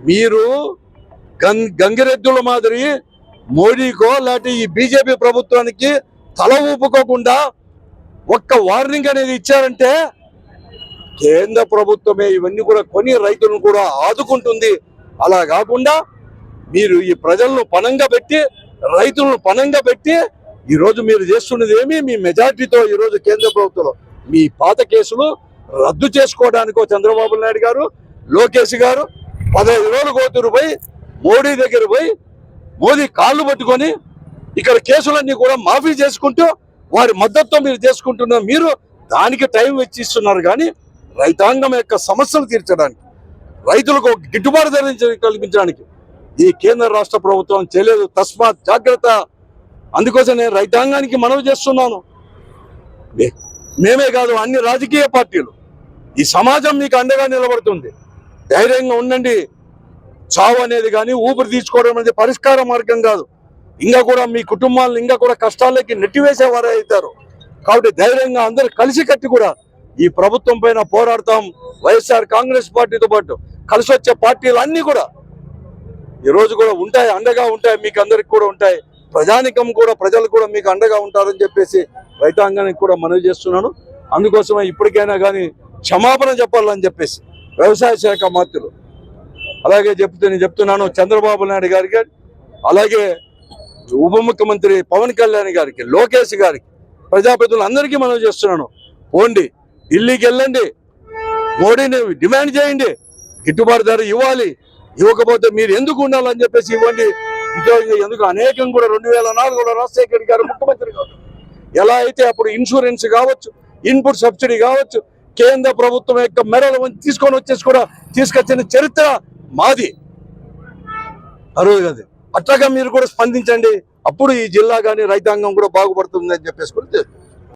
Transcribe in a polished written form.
మీరు గంగిరెద్దుల మాదిరి మోడీకో లేకపోతే ఈ బీజేపీ ప్రభుత్వానికి తల ఊపుకోకుండా ఒక్క వార్నింగ్ అనేది ఇచ్చారంటే కేంద్ర ప్రభుత్వమే ఇవన్నీ కూడా కొని రైతులను కూడా ఆదుకుంటుంది. అలా కాకుండా మీరు ఈ ప్రజలను పణంగా పెట్టి రైతులను పణంగా పెట్టి ఈరోజు మీరు చేస్తున్నది ఏమి? మీ మెజార్టీతో ఈరోజు కేంద్ర ప్రభుత్వంలో మీ పాత కేసులు రద్దు చేసుకోవడానికో చంద్రబాబు నాయుడు గారు, లోకేష్ గారు 15 రోజులు కోతురు పోయి మోడీ దగ్గర పోయి మోదీ కాళ్ళు పట్టుకొని ఇక్కడ కేసులన్నీ కూడా మాఫీ చేసుకుంటూ వారి మద్దతుతో మీరు చేసుకుంటున్న మీరు దానికి టైం వెచ్చిస్తున్నారు. కానీ రైతాంగం యొక్క సమస్యలు తీర్చడానికి, రైతులకు గిట్టుబాటు ధర కల్పించడానికి ఈ కేంద్ర రాష్ట్ర ప్రభుత్వం చేయలేదు. తస్మాత్ జాగ్రత్త. అందుకోసం నేను రైతాంగానికి మనవి చేస్తున్నాను. మేమే కాదు, అన్ని రాజకీయ పార్టీలు, ఈ సమాజం మీకు అండగా నిలబడుతుంది. ధైర్యంగా ఉండండి. చావు అనేది కానీ ఊపిరి తీసుకోవడం అనేది పరిష్కార మార్గం కాదు. ఇంకా కూడా మీ కుటుంబాలను ఇంకా కూడా కష్టాలకి నెట్టివేసేవారే అవుతారు. కాబట్టి ధైర్యంగా అందరూ కలిసి కట్టి కూడా ఈ ప్రభుత్వం పైన పోరాడతాం. వైఎస్ఆర్ కాంగ్రెస్ పార్టీతో పాటు కలిసి వచ్చే పార్టీలు అన్ని కూడా ఈ రోజు కూడా ఉంటాయి, అండగా ఉంటాయి, మీకు అందరికి కూడా ఉంటాయి. ప్రజానికం కూడా, ప్రజలు కూడా మీకు అండగా ఉంటారని చెప్పేసి రైతాంగానికి కూడా మనవి చేస్తున్నాను. అందుకోసమే ఇప్పటికైనా కానీ క్షమాపణ చెప్పాలని చెప్పేసి వ్యవసాయ శాఖ మంత్రులు, అలాగే నేను చెప్తున్నాను చంద్రబాబు నాయుడు గారికి, అలాగే ఉప ముఖ్యమంత్రి పవన్ కళ్యాణ్ గారికి, లోకేష్ గారికి, ప్రజాప్రతినిధులు అందరికీ మనం చేస్తున్నాను. పోండి, ఢిల్లీకి వెళ్ళండి, మోడీని డిమాండ్ చేయండి, గిట్టుబాటు ధర ఇవ్వాలి. ఇవ్వకపోతే మీరు ఎందుకు ఉండాలని చెప్పేసి ఇవ్వండి. ఎందుకు అనేకం కూడా 2004లో రాజశేఖర్ గారు ముఖ్యమంత్రి కావచ్చు, ఎలా అయితే అప్పుడు ఇన్సూరెన్స్ కావచ్చు, ఇన్పుట్ సబ్సిడీ కావచ్చు, కేంద్ర ప్రభుత్వం యొక్క మెడలు తీసుకొని వచ్చేసి కూడా తీసుకొచ్చిన చరిత్ర మాది. అరువు అట్లాగా మీరు కూడా స్పందించండి. అప్పుడు ఈ జిల్లా కానీ రైతాంగం కూడా బాగుపడుతుంది అని చెప్పేసి కూడా